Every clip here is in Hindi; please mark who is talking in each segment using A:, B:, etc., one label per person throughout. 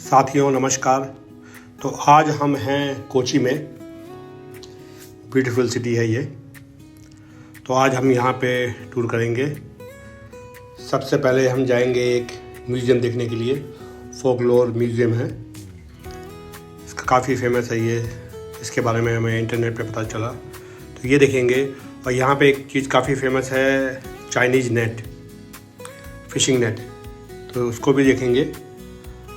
A: साथियों नमस्कार। तो आज हम हैं कोची में, ब्यूटीफुल सिटी है ये। तो आज हम यहाँ पे टूर करेंगे। सबसे पहले हम जाएंगे एक म्यूज़ियम देखने के लिए, फोकलोर म्यूज़ियम है। इसका काफ़ी फेमस है ये, इसके बारे में हमें इंटरनेट पे पता चला, तो ये देखेंगे। और यहाँ पे एक चीज़ काफ़ी फेमस है, चाइनीज़ नेट, फिशिंग नेट, तो उसको भी देखेंगे।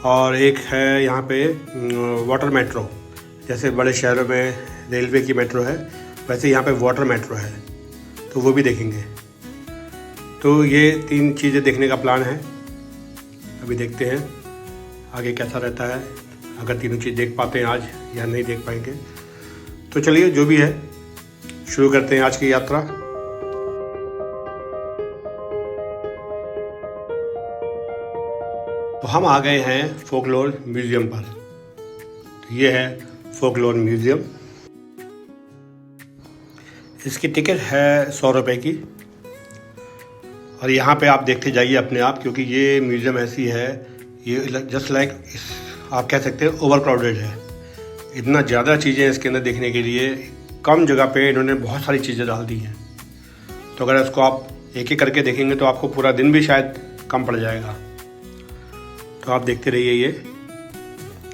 A: और एक है यहाँ पे वाटर मेट्रो, जैसे बड़े शहरों में रेलवे की मेट्रो है वैसे यहाँ पे वाटर मेट्रो है, तो वो भी देखेंगे। तो ये 3 चीज़ें देखने का प्लान है। अभी देखते हैं आगे कैसा रहता है, अगर तीनों चीज़ देख पाते हैं आज या नहीं देख पाएंगे। तो चलिए जो भी है शुरू करते हैं आज की यात्रा। तो हम आ गए हैं फोकलोर म्यूज़ियम पर। तो ये है फोकलोर म्यूज़ियम। इसकी टिकट है 100 रुपये की। और यहाँ पे आप देखते जाइए अपने आप, क्योंकि ये म्यूज़ियम ऐसी है, ये जस्ट लाइक आप कह सकते हैं ओवर क्राउडेड है। इतना ज़्यादा चीज़ें इसके अंदर देखने के लिए, कम जगह पे इन्होंने बहुत सारी चीज़ें डाल दी हैं। तो अगर इसको आप एक एक करके देखेंगे तो आपको पूरा दिन भी शायद कम पड़ जाएगा। तो आप देखते रहिए। ये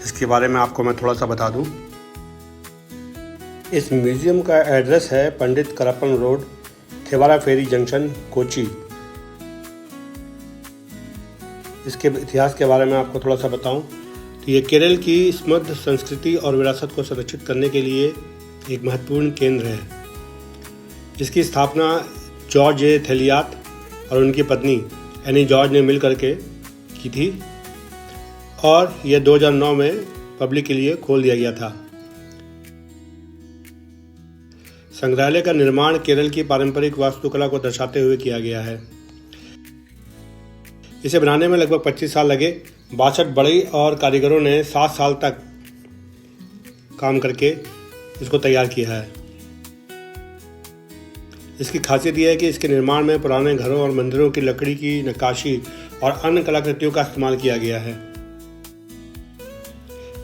A: इसके बारे में आपको मैं थोड़ा सा बता दूं। इस म्यूज़ियम का एड्रेस है पंडित करप्पन रोड, थेवारा फेरी जंक्शन, कोची। इसके इतिहास के बारे में आपको थोड़ा सा बताऊं तो ये केरल की समृद्ध संस्कृति और विरासत को संरक्षित करने के लिए एक महत्वपूर्ण केंद्र है। इसकी स्थापना जॉर्ज ए थेलियात और उनकी पत्नी एनी जॉर्ज ने मिल करके की थी, और यह 2009 में पब्लिक के लिए खोल दिया गया था। संग्रहालय का निर्माण केरल की पारंपरिक वास्तुकला को दर्शाते हुए किया गया है। इसे बनाने में लगभग 25 साल लगे। 62 बढ़ई और कारीगरों ने 7 साल तक काम करके इसको तैयार किया है। इसकी खासियत यह है कि इसके निर्माण में पुराने घरों और मंदिरों की लकड़ी की नक्काशी और अन्य कलाकृतियों का इस्तेमाल किया गया है।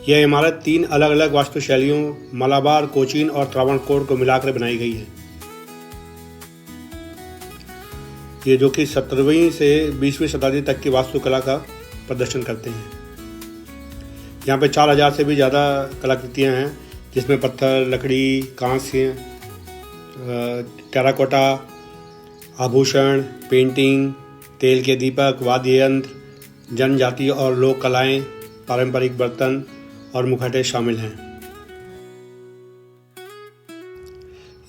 A: यह इमारत 3 अलग अलग वास्तुशैलियों मलाबार, कोचीन और त्रावणकोर को मिलाकर बनाई गई है। ये जो कि 17वीं से 20वीं शताब्दी तक की वास्तुकला का प्रदर्शन करते हैं। यहाँ पे 4000 से भी ज़्यादा कलाकृतियाँ हैं, जिसमें पत्थर, लकड़ी, कांस्य, टेराकोटा, आभूषण, पेंटिंग, तेल के दीपक, वाद्य यंत्र, जनजातीय और लोक कलाएँ, पारंपरिक बर्तन और मुखौटे शामिल हैं।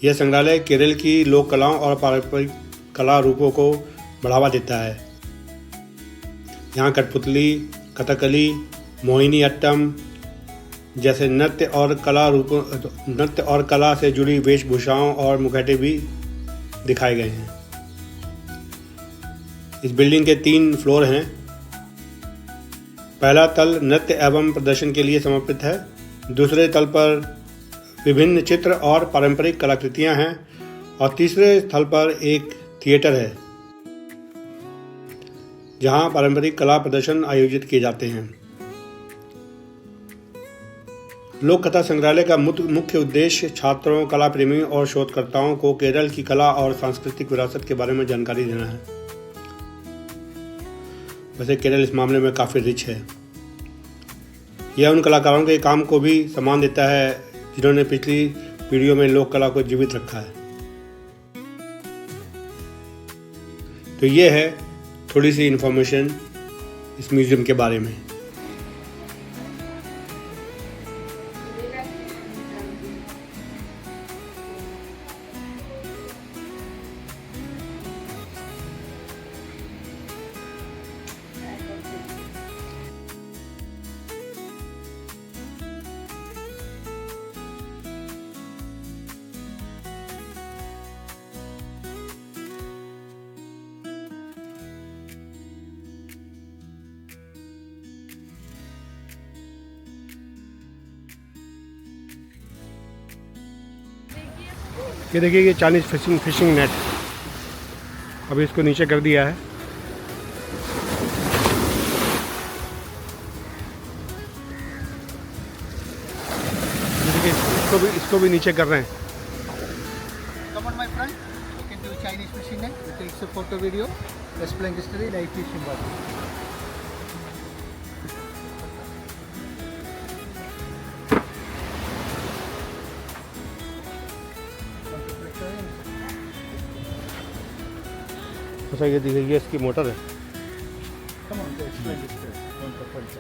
A: यह संग्रहालय केरल की लोक कलाओं और पारंपरिक कला रूपों को बढ़ावा देता है। यहाँ कठपुतली, कथकली, मोहिनीअट्टम जैसे नृत्य और कला से जुड़ी वेशभूषाओं और मुखौटे भी दिखाए गए हैं। इस बिल्डिंग के 3 फ्लोर हैं। पहला तल नृत्य एवं प्रदर्शन के लिए समर्पित है। दूसरे तल पर विभिन्न चित्र और पारंपरिक कलाकृतियां हैं, और तीसरे स्थल पर एक थिएटर है जहां पारंपरिक कला प्रदर्शन आयोजित किए जाते हैं। लोक कथा संग्रहालय का मुख्य उद्देश्य छात्रों, कला प्रेमियों और शोधकर्ताओं को केरल की कला और सांस्कृतिक विरासत के बारे में जानकारी देना है। वैसे केरल इस मामले में काफ़ी रिच है। यह उन कलाकारों के काम को भी सम्मान देता है जिन्होंने पिछली पीढ़ियों में लोक कला को जीवित रखा है। तो ये है थोड़ी सी इन्फॉर्मेशन इस म्यूज़ियम के बारे में। ये देखिए, ये चाइनीज़ फिशिंग नेट अभी इसको नीचे कर दिया है। इसको भी नीचे कर रहे हैं.
B: Come on, my friend. You can do Chinese fishing net. It takes a photo video, explain history, live fishing water.
A: अच्छा ये देखिए इसकी मोटर है.
B: Come on, explain history. Don't go for it.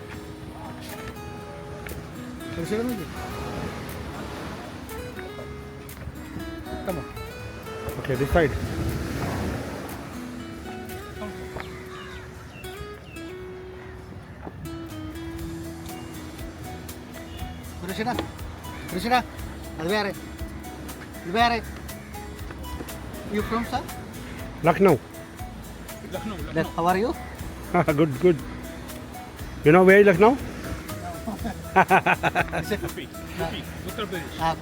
B: Come on.
A: Okay, this side.
B: Krishna, where? You from, sir?
A: Lucknow.
B: How are you?
A: Good. You know where is Lucknow?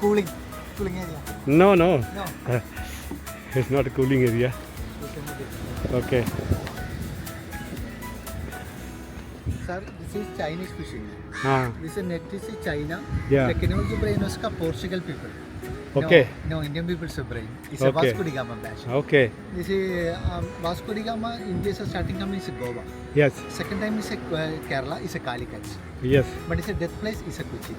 B: Cooling area.
A: No.
B: No.
A: It's not a cooling area. Okay.
B: Sir, this is Chinese fishing.
A: हाँ.
B: This is net is China.
A: Yeah.
B: Technology brain is का Portugal people.
A: Okay.
B: No, Indian people's brain. It's
A: Okay.
B: a Vasco da Gama batch.
A: Okay.
B: This is Vasco da Gama. India's starting time is Goa.
A: Yes.
B: Second time is Kerala. Is a Calicut.
A: Yes.
B: But it's a death place. Is a Kochi.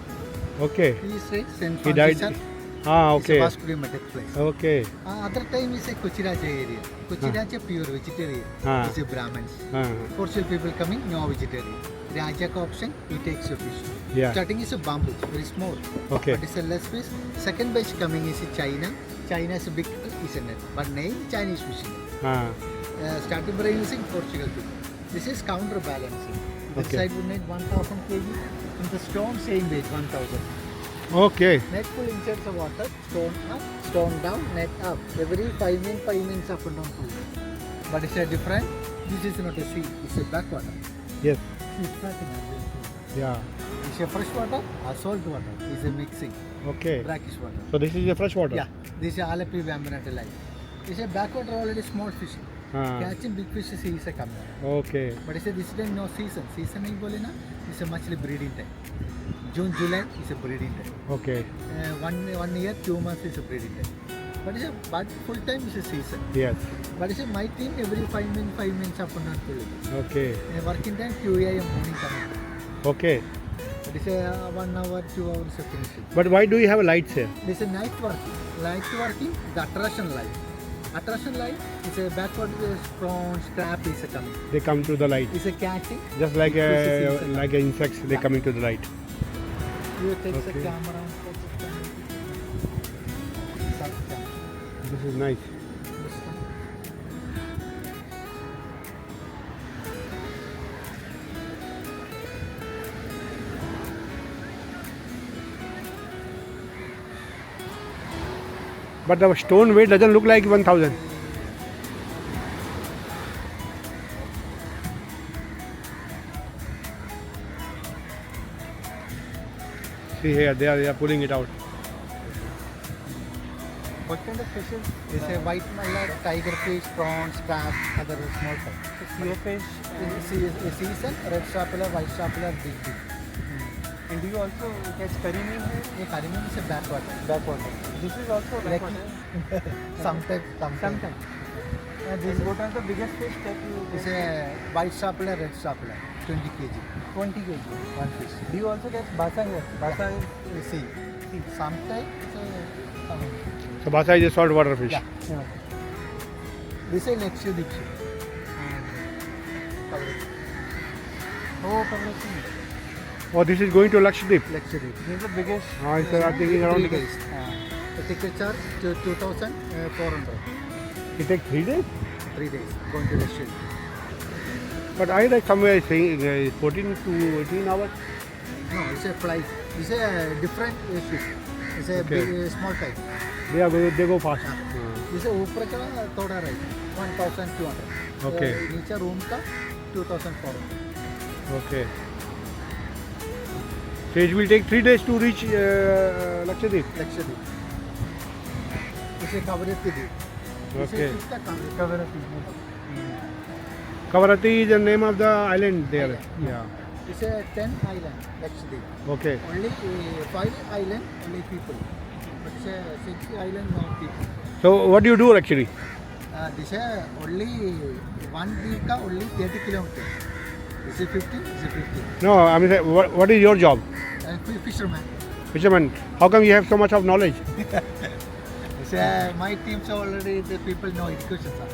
A: Okay.
B: He is right. Saint
A: He died.
B: Francis.
A: Ah,
B: It's a
A: okay.
B: Vasco da Gama death place.
A: Okay.
B: Other time is a Kochiraja area. Kochiraja pure vegetarian.
A: Ah.
B: It's a Brahmins.
A: हाँ.
B: Portugal people coming, no vegetarian. Raja ka option, he takes your fish.
A: Yeah.
B: Starting is a bamboo, very small.
A: Okay.
B: But it's a less fish. Second batch coming is China. China is a big, is a net. But name Chinese fishing.
A: हाँ.
B: Starting by using Portugal people. This is counterbalancing. This
A: Okay.
B: side would need 1000 kg. And the stone same weight, 1000.
A: Okay.
B: Net full inside the water, stone up, stone down, net up. Every 5 minutes up and down. But it's a different. This is not a sea, it's a backwater.
A: Yes.
B: It's nothing.
A: Yeah.
B: It's a fresh water or salt water. It's a mixing.
A: Okay.
B: Brackish water.
A: So this is the fresh water.
B: Yeah. This is Alapi Bambinata line. It's a backwater already small fish.
A: हाँ.
B: Catching big fish is a coming.
A: Okay.
B: But it's a this time no season. Season नहीं बोले ना. It's a much breeding time. June, July is a breeding time.
A: Okay.
B: 1 year, 2 months is a breeding time. But full time is a season.
A: Yes.
B: But it's a my team every 5 minutes up and down pulling.
A: Okay.
B: Working time 2 a.m. morning coming.
A: Okay.
B: But it's a 1 hour, 2 hours of finishing.
A: But why do you have lights here?
B: This is night working. Night working, the attraction light. Attraction light is a backward prawn, crab is a coming.
A: They come to the light.
B: It's a catching.
A: Just like
B: Big fish is
A: like insects, they coming to the light.
B: You take the
A: Okay.
B: camera and focus camera. Start the camera.
A: This is nice.
B: This one.
A: But the stone weight doesn't look like 1000. See here, they are pulling it out.
B: What kind of fishes? It's a white mullet, tiger fish, prawns, crab, other small fish.
C: Sea fish,
B: Season, red strapular, white strapular, big.
C: and do you also catch karimeen here?
B: Yeah, Karimun is a backwater.
C: Backwater. This is also
B: Like
C: backwater.
B: sometimes.
C: Sometimes.
B: This
C: What are the biggest fish that you
B: is
C: catch?
B: a white strapular, red strapular, 20 kg,
C: 20 kg.
B: one fish.
C: Do you also catch basa here? Basa is
B: You see, sometimes.
A: So Basa is a saltwater fish.
B: Yeah. This is next to the fish.
C: oh, Kavrachi.
A: Oh, this is going to Lakshadweep.
B: Lecture.
C: This is the biggest.
A: It's taking around.
B: 3 days. The ticket charge to 2,400.
A: It takes 3 days.
B: 3 days going to lecture.
A: But I read somewhere saying 14 to 18 hours.
B: No, it's a flight. It's a different fish. It's a
A: Okay.
B: big, small type.
A: They go fast.
B: It's a ऊपर का थोड़ा right. 1,200.
A: Okay.
B: नीचे room का 2,400.
A: Okay. So it will take 3 days to reach Lakshadweep.
B: Lecture. इसे कवरेज दी.
A: Okay.
B: इसका
C: Kavrachi.
A: Kavarati is the name of the island there.
B: Island.
A: Yeah.
B: It's a 10 island actually.
A: Okay.
B: Only 5 island, only people. But it's a 6 island, no people.
A: So what do you do actually?
B: This is only 1 week, only 30 kilometers. This is 50, this is 50.
A: No, I mean, what is your job?
B: Fisherman.
A: Fisherman. How come you have so much of knowledge?
B: This my teams already, the people know education, sir.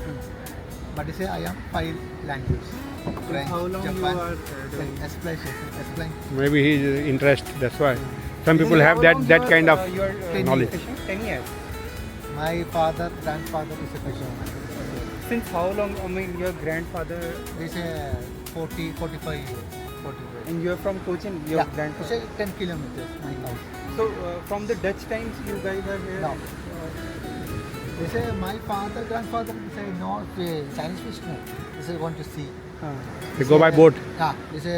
B: But this I am 5 languages. French,
C: How long
B: Japan,
C: you are doing?
B: explain.
A: Maybe he is interested. That's why. Some people
C: How
A: have
C: long
A: that
C: you are,
A: kind of
C: you are,
B: 10
A: knowledge.
C: fishing? 10 years.
B: My father, grandfather is a fisherman.
C: Since how long? I mean, your grandfather
B: This is 40, 45 years. 45.
C: and you are from Cochin. Your
B: This
C: grandfather.
B: is 10 kilometers, my house.
C: So from the Dutch times, you guys are here.
B: No. They say my father, grandfather say no Chinese fisherman. They say want to see.
A: They go by boat.
B: Yeah, they say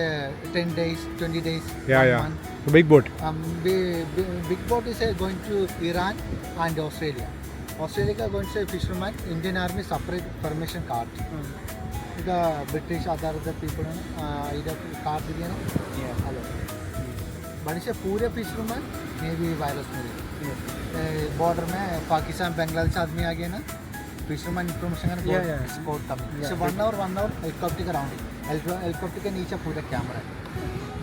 B: 10 days, 20 days,
A: Yeah,
B: 1
A: yeah.
B: month.
A: A big boat.
B: Big boat is going to Iran and Australia. Australia is going to say fisherman, Indian Army separate permission card. The British other people either card
C: Yeah.
B: hello. But it's a पूरे fisherman maybe virus में border में पाकिस्तान बांग्लादेश आदमी आ गया ना fisherman information का
C: Yeah, yeah.
B: sport coming.
C: Yeah.
B: So 1 hour helicopter का round. Helicopter के नीचे पूरा camera है.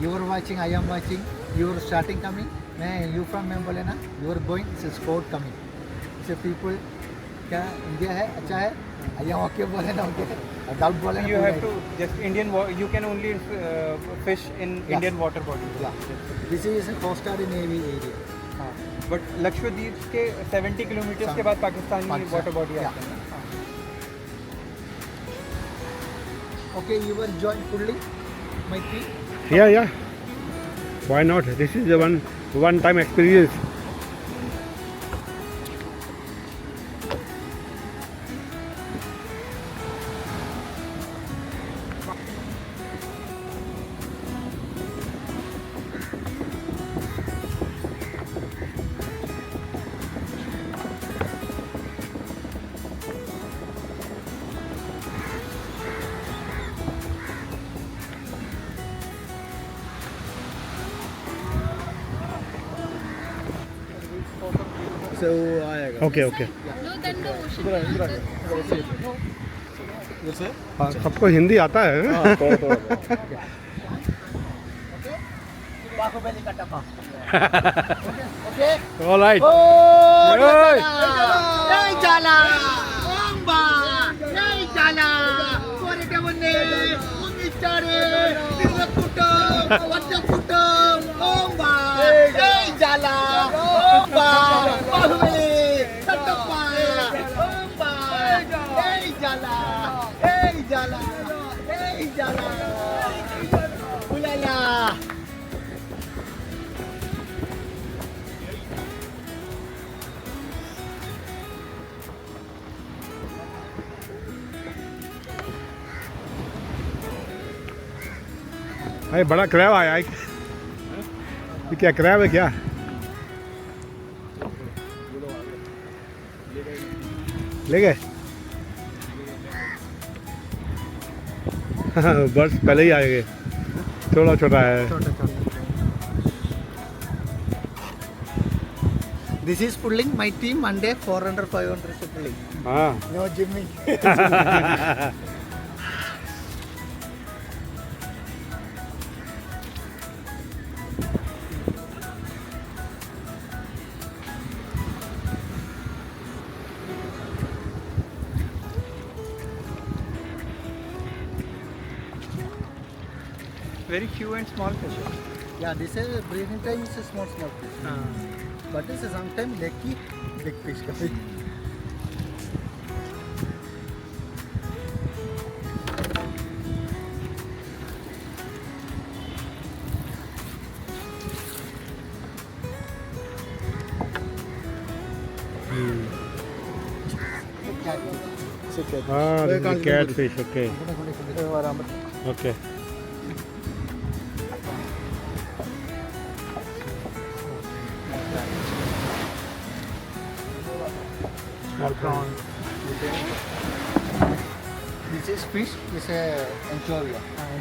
B: You are watching, I am watching. You are starting coming. मैं you from मैं बोले ना. You are going. It's a sport coming. It's a people क्या इंडिया है अच्छा है. I am okay बोले ना okay. Doubt बोले ना.
C: You
B: पूरा
C: have
B: है.
C: to just Indian. You can only fish in
B: Yeah.
C: Indian water body.
B: Yeah. This is a Coast Guard Navy area.
C: But Lakshadweep के 70 किलोमीटर के बाद Pakistani
B: Pakistan.
C: Water body
B: Yeah.
C: आते हैं.
B: Okay, you were joined fully, my team.
A: Yeah. Why not? This is the one-time experience.
B: So आएगा.
A: Okay.
D: No, then the ocean.
A: हाँ, सबको हिंदी आता है.
B: बाहुबली का टपा.
A: All right.
B: नहीं जाला. ओम्बा. नहीं जाला. कोरेटे मुन्ने. मुन्निचारे. तिरकुटो. वट्टकुटो. ओम्बा. नहीं जाला. ओम्बा. बाहुबली. टपा. ओम्बा. नहीं जाला. नहीं जाला. नहीं जाला. उलाला.
A: भाई बड़ा क्रैब आया है. ये क्या क्रैब है क्या? ले गए? बस पहले ही आएंगे. छोटा है.
B: This is pulling my team one day 400 500 is pulling.
A: हाँ.
B: No gymming.
C: Very few and small fish.
B: Yeah, this is breeding time is a small fish. But this is sometimes lucky big fish coming.
A: हाँ, this is catfish. Okay. Okay.
B: This This is fish. This is anchovy.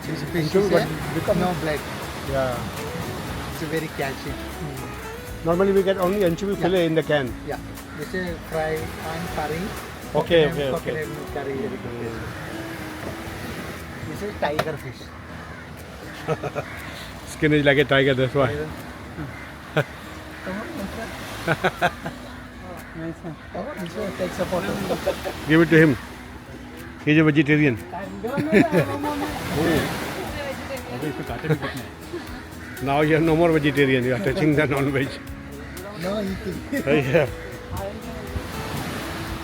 B: This fish
A: anchovy,
B: is
A: but become-
B: no blood.
A: Yeah.
B: It's a very calcium.
A: Normally we get only anchovy fillet in the can.
B: Yeah. This is fry and curry.
A: Okay,
B: Coconut-
A: okay, okay.
B: coconut milk curry. Very good. This is tiger fish.
A: Skin is like a tiger, that's why.
B: Come on, Mr.
C: Nice one.
B: Come on, this one takes a photo.
A: Give it to him. He's a vegetarian. Now you are no more vegetarian. You are touching the non-veg.
B: No eating.
A: Yeah.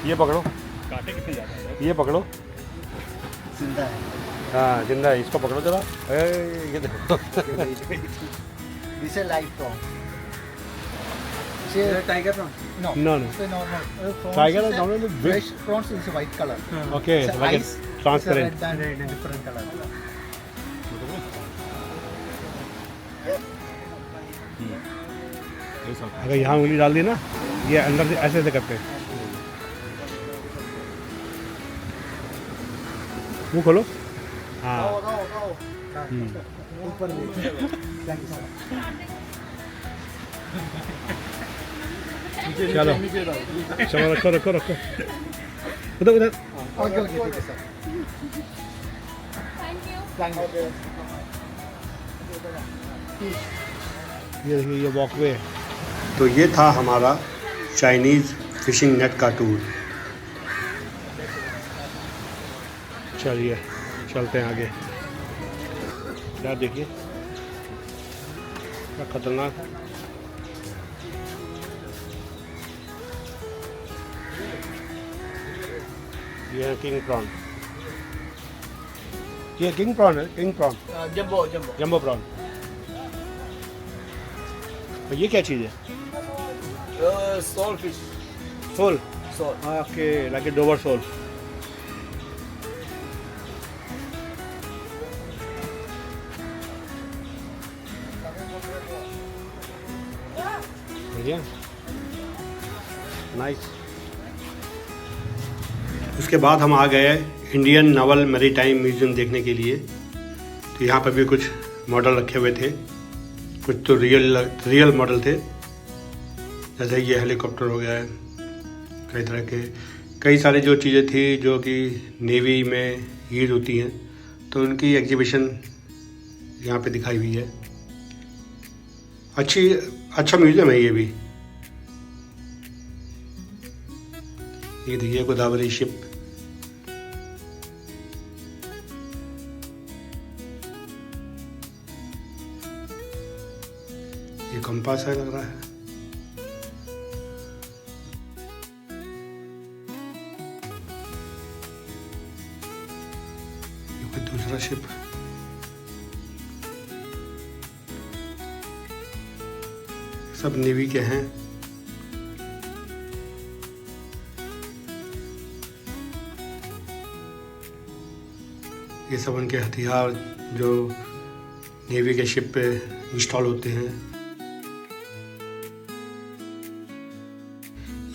A: ये पकड़ो. ये पकड़ो.
B: जिंदा है.
A: हाँ जिंदा है. इसको पकड़ो जरा. ये देखो.
B: This is live prawn.
C: Is it tiger prawn?
B: No.
A: No, no.
B: It's a normal. Prawns
A: Tiger
B: is
A: is
B: a
A: normally big.
B: fresh prawns is a white color.
A: Okay,
B: It's
A: it's
B: a
A: like
B: ice.
A: a transparent.
B: It's a red and different color.
A: अगर यहाँ उंगली डाल दी ना, ये अंदर से ऐसे करते हैं. मुँह खोलो. हाँ.
B: ऊपर ले. Thank you, sir.
A: चलो. चलो रखो रखो रखो. उधर उधर.
B: Okay, okay, ठीक है sir.
D: Thank you.
B: Thank you.
A: ये देखिए ये वॉकवे है. तो ये था हमारा चाइनीज़ फिशिंग नेट का टूर. चलिए चलते हैं आगे. क्या देखिए क्या खतरनाक. ये है किंग प्रॉन. ये किंग प्रॉन है. King prawn. Jumbo prawn. और ये क्या चीज़ है?
B: Soul fish.
A: Sole.
B: Soul.
A: Okay like a Dover sole. बढ़िया. नाइस. उसके बाद हम आ गए इंडियन नावल मैरीटाइम म्यूजियम देखने के लिए. तो यहाँ पर भी कुछ मॉडल रखे हुए थे. कुछ तो रियल मॉडल थे. जैसे ये हेलीकॉप्टर हो गया है. कई तरह के कई सारी जो चीज़ें थी जो कि नेवी में यूज होती हैं, तो उनकी एग्जीबिशन यहाँ पे दिखाई हुई है. अच्छा म्यूज़ियम है ये भी. ये देखिए गोदावरी शिप. ये कंपास है लग रहा है. ये कोई दूसरा शिप. सब नेवी के हैं. ये सब उनके हथियार जो नेवी के शिप पे इंस्टॉल होते हैं.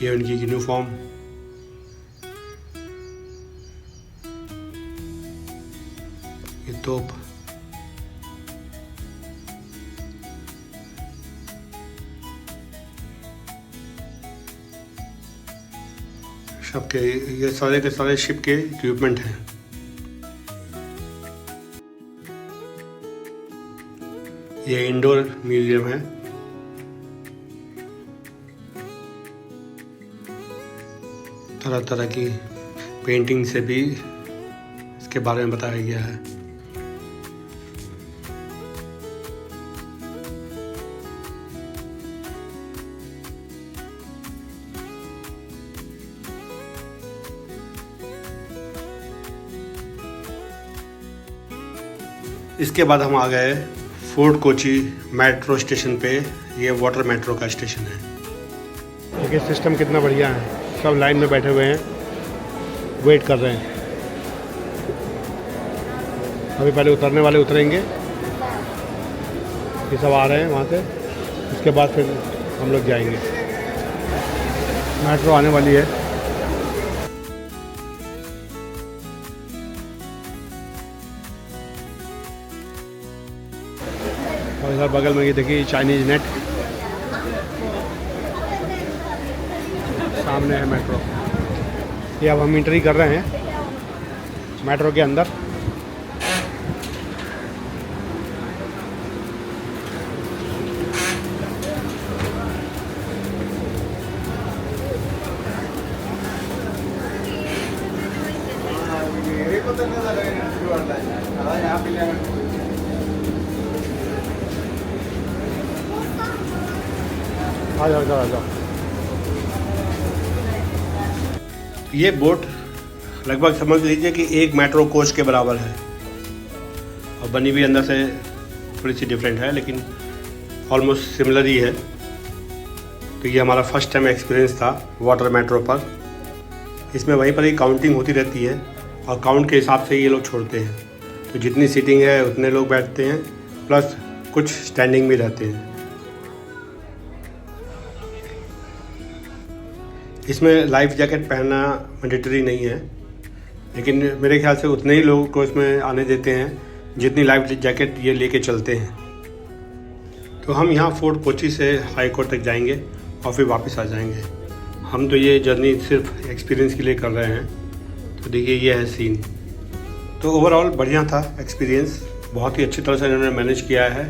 A: ये उनकी यूनिफॉर्म. ये तोप. सबके ये सारे के सारे शिप के इक्विपमेंट हैं. ये इंडोर म्यूजियम है. तरह तरह की पेंटिंग से भी इसके बारे में बताया गया है. इसके बाद हम आ गए फोर्ट कोची मेट्रो स्टेशन पे. ये वाटर मेट्रो का स्टेशन है. देखिए सिस्टम कितना बढ़िया है. सब लाइन में बैठे हुए हैं, वेट कर रहे हैं. अभी पहले उतरने वाले उतरेंगे. ये सब आ रहे हैं वहाँ से. उसके बाद फिर हम लोग जाएंगे. मेट्रो आने वाली है. उधर बगल में ये देखिए चाइनीज नेट, सामने है मेट्रो। ये अब हम एंट्री कर रहे हैं मेट्रो के अंदर। आ जाओ आ जाओ। ये बोट लगभग समझ लीजिए कि एक मेट्रो कोच के बराबर है और बनी भी अंदर से थोड़ी सी डिफरेंट है, लेकिन ऑलमोस्ट सिमिलर ही है। तो ये हमारा फर्स्ट टाइम एक्सपीरियंस था वाटर मेट्रो पर। इसमें वहीं पर ही काउंटिंग होती रहती है और काउंट के हिसाब से ये लोग छोड़ते हैं। तो जितनी सीटिंग है उतने लोग बैठते हैं, प्लस कुछ स्टैंडिंग भी रहते हैं। इसमें लाइफ जैकेट पहनना मैंडेटरी नहीं है, लेकिन मेरे ख्याल से उतने ही लोगों को इसमें आने देते हैं जितनी लाइफ जैकेट ये लेके चलते हैं। तो हम यहाँ फोर्ट कोची से हाई कोर्ट तक जाएंगे और फिर वापस आ जाएंगे। हम तो ये जर्नी सिर्फ एक्सपीरियंस के लिए कर रहे हैं। तो देखिए ये है सीन। तो ओवरऑल बढ़िया था एक्सपीरियंस, बहुत ही अच्छी तरह से इन्होंने मैनेज किया है।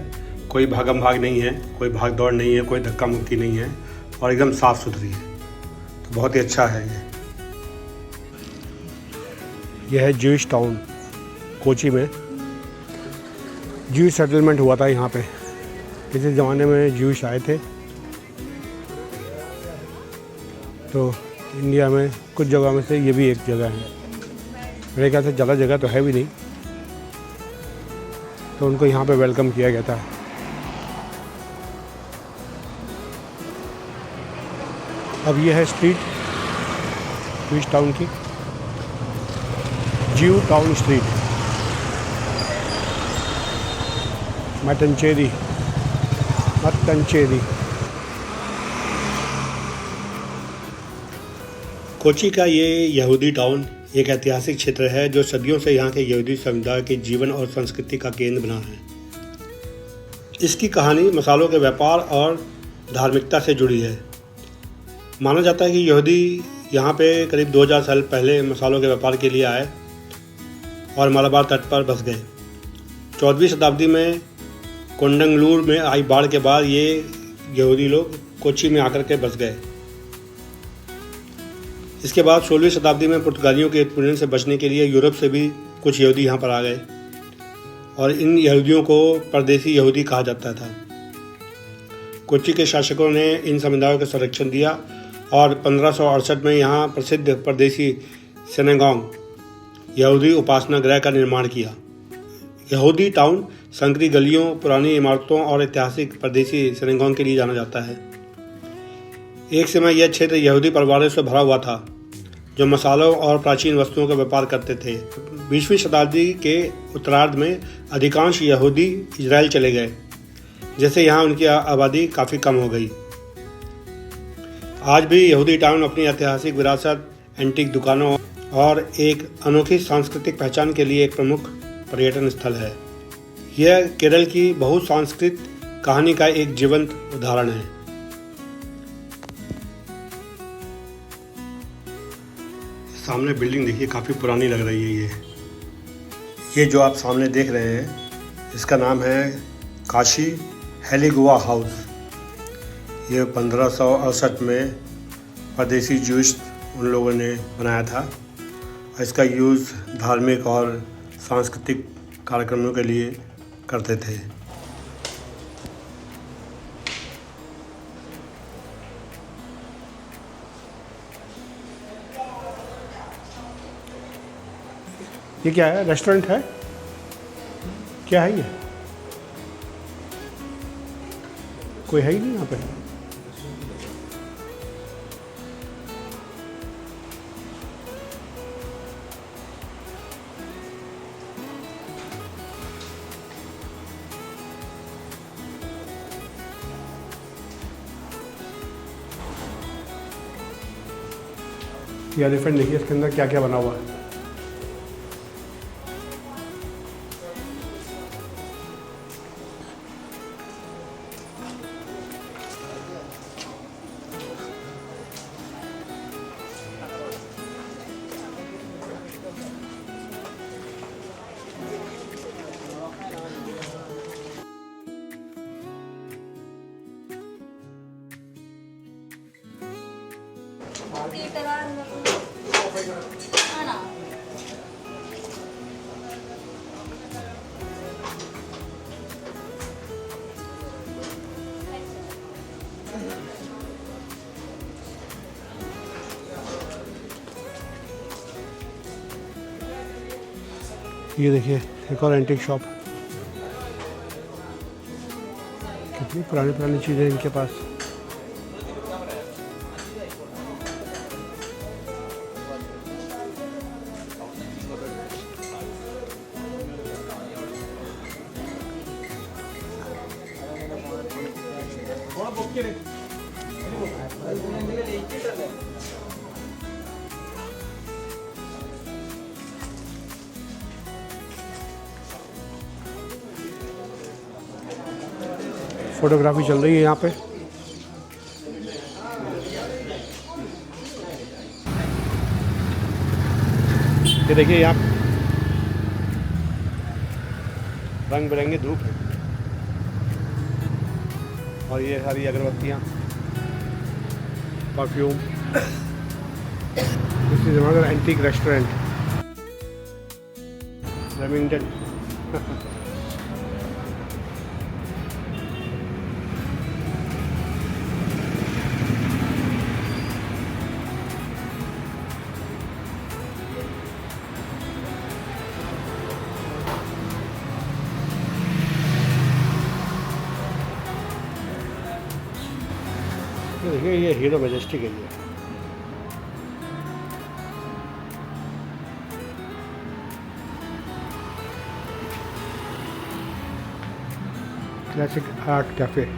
A: कोई भागम भाग नहीं है, कोई भाग दौड़ नहीं है, कोई धक्का मुक्की नहीं है और एकदम साफ़ सुथरी है। तो बहुत ही अच्छा है ये। यह है ज्यूइश टाउन कोची में। ज्यूइश सेटलमेंट हुआ था यहाँ पे, किसी ज़माने में ज्यूइश आए थे। तो इंडिया में कुछ जगह में से ये भी एक जगह है। मेरे ख्याल से ज़्यादा जगह तो है भी नहीं, तो उनको यहाँ पे वेलकम किया गया था। अब ये है स्ट्रीट ज्यूइश टाउन की, ज्यू टाउन स्ट्रीट, मट्टनचेरी। कोची का ये यहूदी टाउन एक ऐतिहासिक क्षेत्र है जो सदियों से यहाँ के यहूदी समुदाय के जीवन और संस्कृति का केंद्र बना है। इसकी कहानी मसालों के व्यापार और धार्मिकता से जुड़ी है। माना जाता है कि यहूदी यहाँ पे करीब 2000 साल पहले मसालों के व्यापार के लिए आए और मलाबार तट पर बस गए। 14वीं शताब्दी में कोंडंगलूर में आई बाढ़ के बाद ये यहूदी लोग कोची में आकर के बस गए। इसके बाद 16वीं शताब्दी में पुर्तगालियों के उत्पीड़न से बचने के लिए यूरोप से भी कुछ यहूदी यहाँ पर आ गए और इन यहूदियों को परदेसी यहूदी कहा जाता था। कोची के शासकों ने इन समुदायों का संरक्षण दिया और 1568 में यहाँ प्रसिद्ध परदेसी सिनेगॉग यहूदी उपासना गृह का निर्माण किया। यहूदी टाउन संकरी गलियों, पुरानी इमारतों और ऐतिहासिक परदेसी सिनेगॉग के लिए जाना जाता है। एक समय यह क्षेत्र यहूदी परिवारों से भरा हुआ था जो मसालों और प्राचीन वस्तुओं का व्यापार करते थे। 20वीं शताब्दी के उत्तरार्ध में अधिकांश यहूदी इजराइल चले गए, जैसे यहाँ उनकी आबादी काफ़ी कम हो गई। आज भी यहूदी टाउन अपनी ऐतिहासिक विरासत, एंटीक दुकानों और एक अनोखी सांस्कृतिक पहचान के लिए एक प्रमुख पर्यटन स्थल है। यह केरल की बहुसांस्कृतिक कहानी का एक जीवंत उदाहरण है। सामने बिल्डिंग देखिए, काफ़ी पुरानी लग रही है। ये जो आप सामने देख रहे हैं इसका नाम है काशी हेलीगुआ हाउस। ये 1568 में परदेसी ज्यूइश उन लोगों ने बनाया था और इसका यूज़ धार्मिक और सांस्कृतिक कार्यक्रमों के लिए करते थे। ये क्या है? रेस्टोरेंट है? क्या है ये? कोई है ही नहीं यहाँ पे। ये एलिफेंट देखिए, इसके अंदर क्या क्या बना हुआ है। ये देखिए एक और एंटीक शॉप, कितनी पुरानी पुरानी चीज़ें इनके पास। फोटोग्राफी चल रही है यहाँ पे। ये देखिए यहाँ रंग बिरंगे धूप है और ये सारी अगरबत्तियाँ, perfume. This is another antique restaurant, Remington. देखिए ये हीरो मैजेस्टिक है ये। Classic art cafe.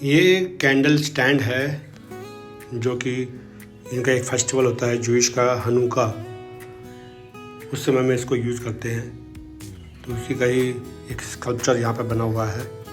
A: ये कैंडल स्टैंड है जो कि इनका एक फेस्टिवल होता है जूइश का, हनुका। उस समय में इसको यूज़ करते हैं, तो उसी का ही एक स्कल्पचर यहाँ पर बना हुआ है।